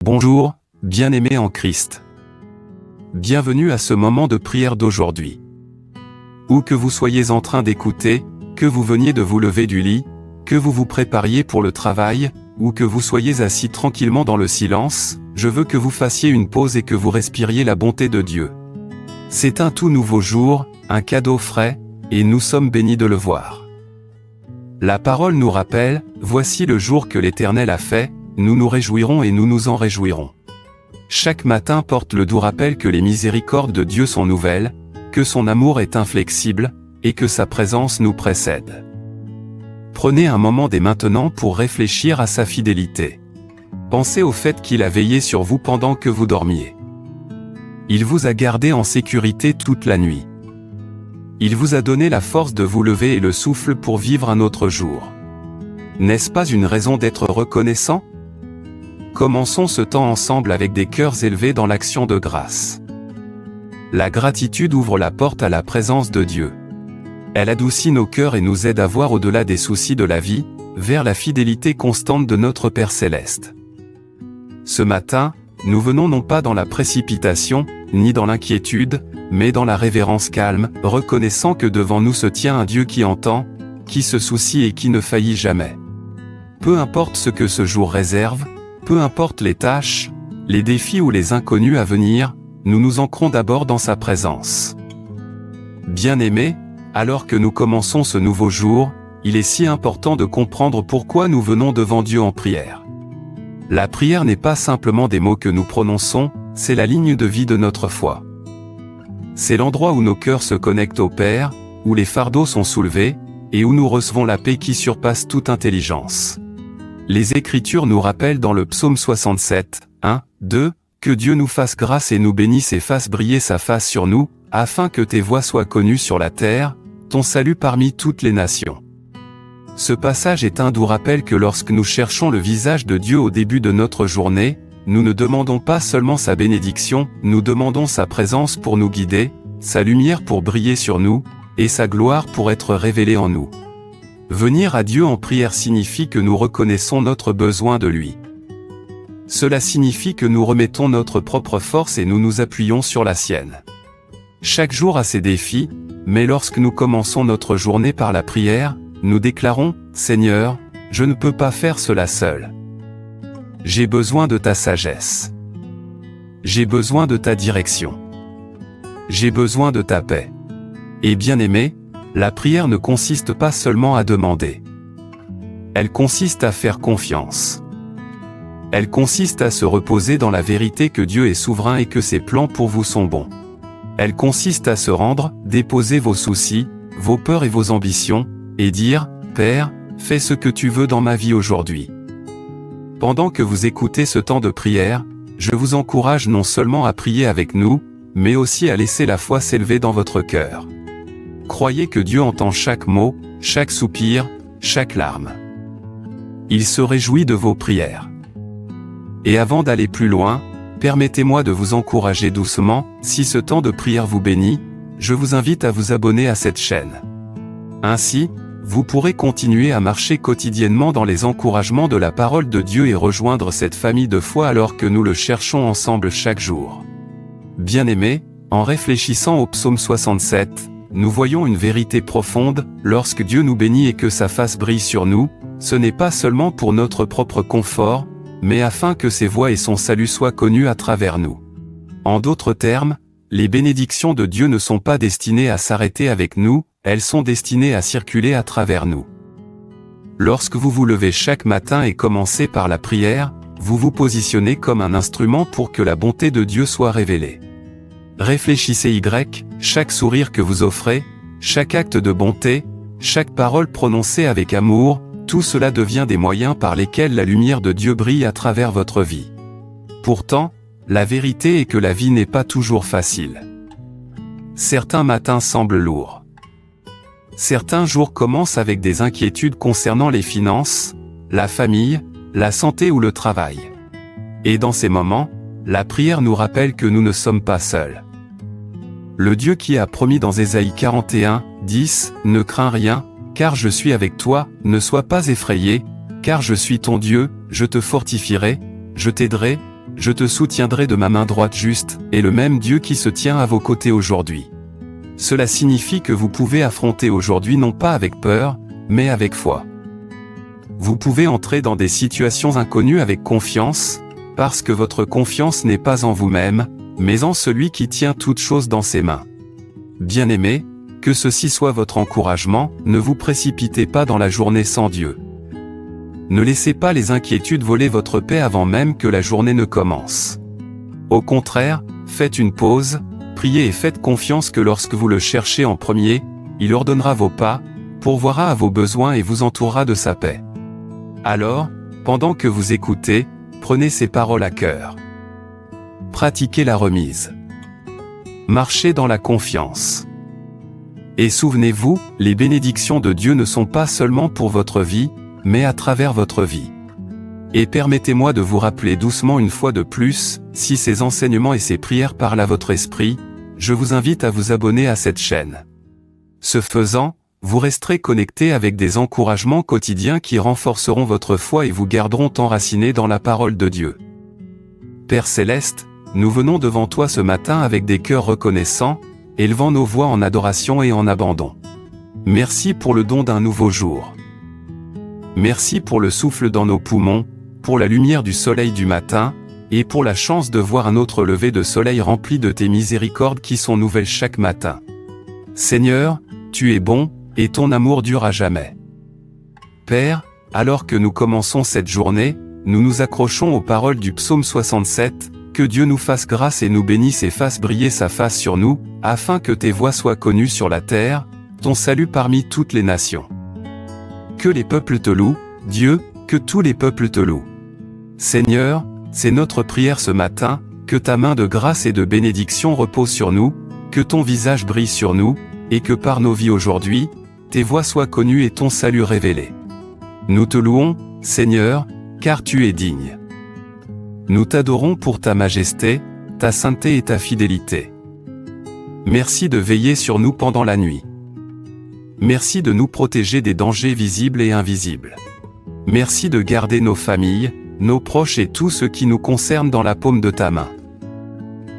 Bonjour, bien-aimés en Christ. Bienvenue à ce moment de prière d'aujourd'hui. Où que vous soyez en train d'écouter, que vous veniez de vous lever du lit, que vous vous prépariez pour le travail, ou que vous soyez assis tranquillement dans le silence, je veux que vous fassiez une pause et que vous respiriez la bonté de Dieu. C'est un tout nouveau jour, un cadeau frais, et nous sommes bénis de le voir. La parole nous rappelle, voici le jour que l'Éternel a fait, nous nous réjouirons et nous nous en réjouirons. Chaque matin porte le doux rappel que les miséricordes de Dieu sont nouvelles, que son amour est inflexible, et que sa présence nous précède. Prenez un moment dès maintenant pour réfléchir à sa fidélité. Pensez au fait qu'il a veillé sur vous pendant que vous dormiez. Il vous a gardé en sécurité toute la nuit. Il vous a donné la force de vous lever et le souffle pour vivre un autre jour. N'est-ce pas une raison d'être reconnaissant ? Commençons ce temps ensemble avec des cœurs élevés dans l'action de grâce. La gratitude ouvre la porte à la présence de Dieu. Elle adoucit nos cœurs et nous aide à voir au-delà des soucis de la vie, vers la fidélité constante de notre Père Céleste. Ce matin, nous venons non pas dans la précipitation, ni dans l'inquiétude, mais dans la révérence calme, reconnaissant que devant nous se tient un Dieu qui entend, qui se soucie et qui ne faillit jamais. Peu importe ce que ce jour réserve, peu importe les tâches, les défis ou les inconnus à venir, nous nous ancrons d'abord dans sa présence. Bien-aimés, alors que nous commençons ce nouveau jour, il est si important de comprendre pourquoi nous venons devant Dieu en prière. La prière n'est pas simplement des mots que nous prononçons, c'est la ligne de vie de notre foi. C'est l'endroit où nos cœurs se connectent au Père, où les fardeaux sont soulevés, et où nous recevons la paix qui surpasse toute intelligence. Les Écritures nous rappellent dans le psaume 67, 1, 2, que Dieu nous fasse grâce et nous bénisse et fasse briller sa face sur nous, afin que tes voies soient connues sur la terre, ton salut parmi toutes les nations. Ce passage est un doux rappel que lorsque nous cherchons le visage de Dieu au début de notre journée, nous ne demandons pas seulement sa bénédiction, nous demandons sa présence pour nous guider, sa lumière pour briller sur nous, et sa gloire pour être révélée en nous. Venir à Dieu en prière signifie que nous reconnaissons notre besoin de lui. Cela signifie que nous remettons notre propre force et nous nous appuyons sur la sienne. Chaque jour a ses défis, mais lorsque nous commençons notre journée par la prière, nous déclarons « Seigneur, je ne peux pas faire cela seul. J'ai besoin de ta sagesse. J'ai besoin de ta direction. J'ai besoin de ta paix. » Et bien-aimé, la prière ne consiste pas seulement à demander. Elle consiste à faire confiance. Elle consiste à se reposer dans la vérité que Dieu est souverain et que ses plans pour vous sont bons. Elle consiste à se rendre, déposer vos soucis, vos peurs et vos ambitions, et dire « Père, fais ce que tu veux dans ma vie aujourd'hui. » Pendant que vous écoutez ce temps de prière, je vous encourage non seulement à prier avec nous, mais aussi à laisser la foi s'élever dans votre cœur. Croyez que Dieu entend chaque mot, chaque soupir, chaque larme. Il se réjouit de vos prières. Et avant d'aller plus loin, permettez-moi de vous encourager doucement, si ce temps de prière vous bénit, je vous invite à vous abonner à cette chaîne. Ainsi, vous pourrez continuer à marcher quotidiennement dans les encouragements de la parole de Dieu et rejoindre cette famille de foi alors que nous le cherchons ensemble chaque jour. Bien-aimés, en réfléchissant au psaume 67, nous voyons une vérité profonde, lorsque Dieu nous bénit et que sa face brille sur nous, ce n'est pas seulement pour notre propre confort, mais afin que ses voies et son salut soient connus à travers nous. En d'autres termes, les bénédictions de Dieu ne sont pas destinées à s'arrêter avec nous, elles sont destinées à circuler à travers nous. Lorsque vous vous levez chaque matin et commencez par la prière, vous vous positionnez comme un instrument pour que la bonté de Dieu soit révélée. Réfléchissez chaque sourire que vous offrez, chaque acte de bonté, chaque parole prononcée avec amour, tout cela devient des moyens par lesquels la lumière de Dieu brille à travers votre vie. Pourtant, la vérité est que la vie n'est pas toujours facile. Certains matins semblent lourds. Certains jours commencent avec des inquiétudes concernant les finances, la famille, la santé ou le travail. Et dans ces moments, la prière nous rappelle que nous ne sommes pas seuls. Le Dieu qui a promis dans Ésaïe 41, 10, « Ne crains rien, car je suis avec toi, ne sois pas effrayé, car je suis ton Dieu, je te fortifierai, je t'aiderai, je te soutiendrai de ma main droite juste, et le même Dieu qui se tient à vos côtés aujourd'hui. Cela signifie que vous pouvez affronter aujourd'hui non pas avec peur, mais avec foi. Vous pouvez entrer dans des situations inconnues avec confiance, parce que votre confiance n'est pas en vous-même, mais en celui qui tient toutes choses dans ses mains. Bien-aimés, que ceci soit votre encouragement, ne vous précipitez pas dans la journée sans Dieu. Ne laissez pas les inquiétudes voler votre paix avant même que la journée ne commence. Au contraire, faites une pause, priez et faites confiance que lorsque vous le cherchez en premier, il ordonnera vos pas, pourvoira à vos besoins et vous entourera de sa paix. Alors, pendant que vous écoutez, prenez ces paroles à cœur. Pratiquez la remise. Marchez dans la confiance. Et souvenez-vous, les bénédictions de Dieu ne sont pas seulement pour votre vie, mais à travers votre vie. Et permettez-moi de vous rappeler doucement une fois de plus, si ces enseignements et ces prières parlent à votre esprit, je vous invite à vous abonner à cette chaîne. Ce faisant, vous resterez connecté avec des encouragements quotidiens qui renforceront votre foi et vous garderont enracinés dans la parole de Dieu. Père Céleste, nous venons devant toi ce matin avec des cœurs reconnaissants, élevant nos voix en adoration et en abandon. Merci pour le don d'un nouveau jour. Merci pour le souffle dans nos poumons, pour la lumière du soleil du matin, et pour la chance de voir un autre lever de soleil rempli de tes miséricordes qui sont nouvelles chaque matin. Seigneur, tu es bon, et ton amour dure à jamais. Père, alors que nous commençons cette journée, nous nous accrochons aux paroles du psaume 67, que Dieu nous fasse grâce et nous bénisse et fasse briller sa face sur nous, afin que tes voies soient connues sur la terre, ton salut parmi toutes les nations. Que les peuples te louent, Dieu, que tous les peuples te louent. Seigneur, c'est notre prière ce matin, que ta main de grâce et de bénédiction repose sur nous, que ton visage brille sur nous, et que par nos vies aujourd'hui, tes voies soient connues et ton salut révélé. Nous te louons, Seigneur, car tu es digne. Nous t'adorons pour ta majesté, ta sainteté et ta fidélité. Merci de veiller sur nous pendant la nuit. Merci de nous protéger des dangers visibles et invisibles. Merci de garder nos familles, nos proches et tout ce qui nous concerne dans la paume de ta main.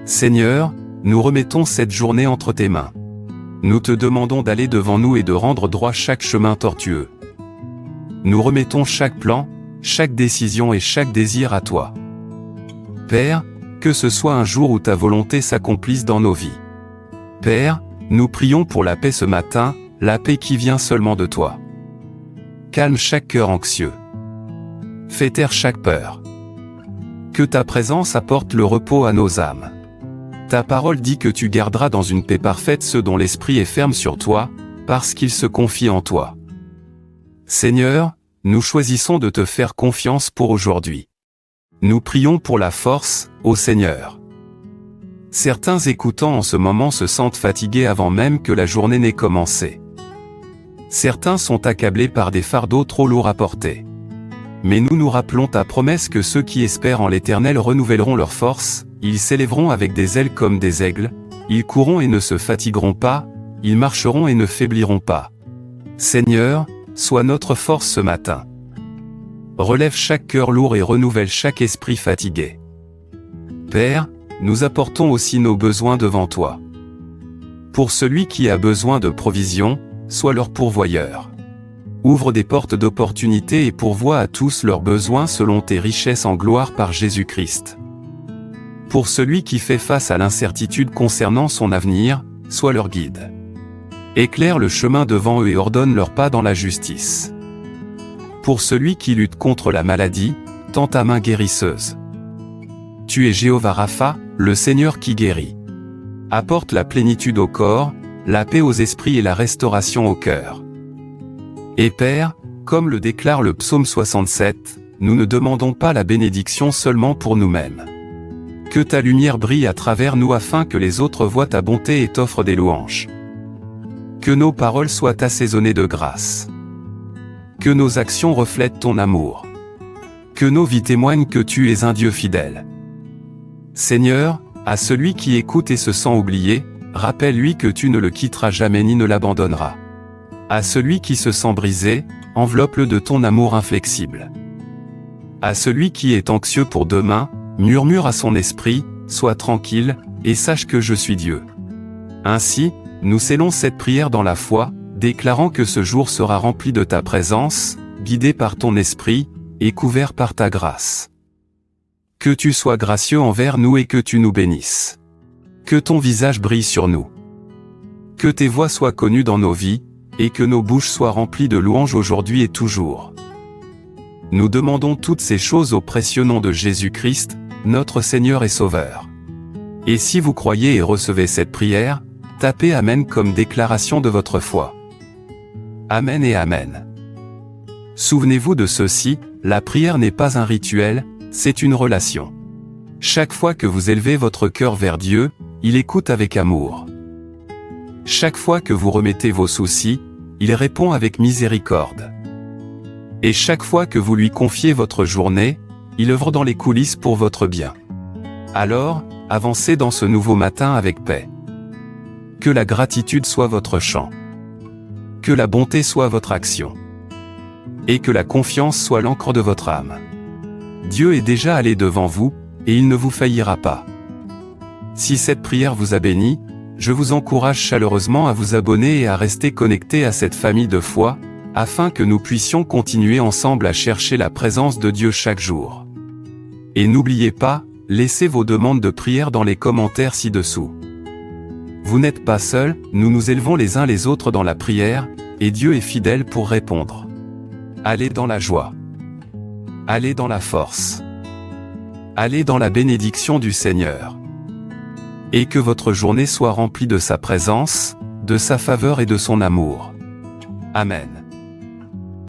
Seigneur, nous remettons cette journée entre tes mains. Nous te demandons d'aller devant nous et de rendre droit chaque chemin tortueux. Nous remettons chaque plan, chaque décision et chaque désir à toi. Père, que ce soit un jour où ta volonté s'accomplisse dans nos vies. Père, nous prions pour la paix ce matin, la paix qui vient seulement de toi. Calme chaque cœur anxieux. Fais taire chaque peur. Que ta présence apporte le repos à nos âmes. Ta parole dit que tu garderas dans une paix parfaite ceux dont l'esprit est ferme sur toi, parce qu'ils se confient en toi. Seigneur, nous choisissons de te faire confiance pour aujourd'hui. Nous prions pour la force, ô Seigneur. Certains écoutants en ce moment se sentent fatigués avant même que la journée n'ait commencé. Certains sont accablés par des fardeaux trop lourds à porter. Mais nous nous rappelons ta promesse que ceux qui espèrent en l'Éternel renouvelleront leur force, ils s'élèveront avec des ailes comme des aigles, ils courront et ne se fatigueront pas, ils marcheront et ne faibliront pas. Seigneur, sois notre force ce matin. Relève chaque cœur lourd et renouvelle chaque esprit fatigué. Père, nous apportons aussi nos besoins devant toi. Pour celui qui a besoin de provisions, sois leur pourvoyeur. Ouvre des portes d'opportunité et pourvois à tous leurs besoins selon tes richesses en gloire par Jésus-Christ. Pour celui qui fait face à l'incertitude concernant son avenir, sois leur guide. Éclaire le chemin devant eux et ordonne leurs pas dans la justice. Pour celui qui lutte contre la maladie, tends ta main guérisseuse. Tu es Jéhovah Rapha, le Seigneur qui guérit. Apporte la plénitude au corps, la paix aux esprits et la restauration au cœur. Et Père, comme le déclare le psaume 67, nous ne demandons pas la bénédiction seulement pour nous-mêmes. Que ta lumière brille à travers nous afin que les autres voient ta bonté et t'offrent des louanges. Que nos paroles soient assaisonnées de grâce. Que nos actions reflètent ton amour. Que nos vies témoignent que tu es un Dieu fidèle. Seigneur, à celui qui écoute et se sent oublié, rappelle-lui que tu ne le quitteras jamais ni ne l'abandonneras. À celui qui se sent brisé, enveloppe-le de ton amour inflexible. À celui qui est anxieux pour demain, Murmure à son esprit, sois tranquille, et sache que je suis Dieu. Ainsi, nous scellons cette prière dans la foi, déclarant que ce jour sera rempli de ta présence, guidé par ton esprit, et couvert par ta grâce. Que tu sois gracieux envers nous et que tu nous bénisses. Que ton visage brille sur nous. Que tes voies soient connues dans nos vies, et que nos bouches soient remplies de louanges aujourd'hui et toujours. Nous demandons toutes ces choses au précieux nom de Jésus-Christ, notre Seigneur et Sauveur. Et si vous croyez et recevez cette prière, tapez Amen comme déclaration de votre foi. Amen et Amen. Souvenez-vous de ceci, la prière n'est pas un rituel, c'est une relation. Chaque fois que vous élevez votre cœur vers Dieu, il écoute avec amour. Chaque fois que vous remettez vos soucis, il répond avec miséricorde. Et chaque fois que vous lui confiez votre journée, il œuvre dans les coulisses pour votre bien. Alors, avancez dans ce nouveau matin avec paix. Que la gratitude soit votre chant. Que la bonté soit votre action. Et que la confiance soit l'encre de votre âme. Dieu est déjà allé devant vous, et il ne vous faillira pas. Si cette prière vous a béni, je vous encourage chaleureusement à vous abonner et à rester connecté à cette famille de foi, afin que nous puissions continuer ensemble à chercher la présence de Dieu chaque jour. Et n'oubliez pas, laissez vos demandes de prière dans les commentaires ci-dessous. Vous n'êtes pas seuls, nous nous élevons les uns les autres dans la prière, et Dieu est fidèle pour répondre. Allez dans la joie. Allez dans la force. Allez dans la bénédiction du Seigneur. Et que votre journée soit remplie de sa présence, de sa faveur et de son amour. Amen.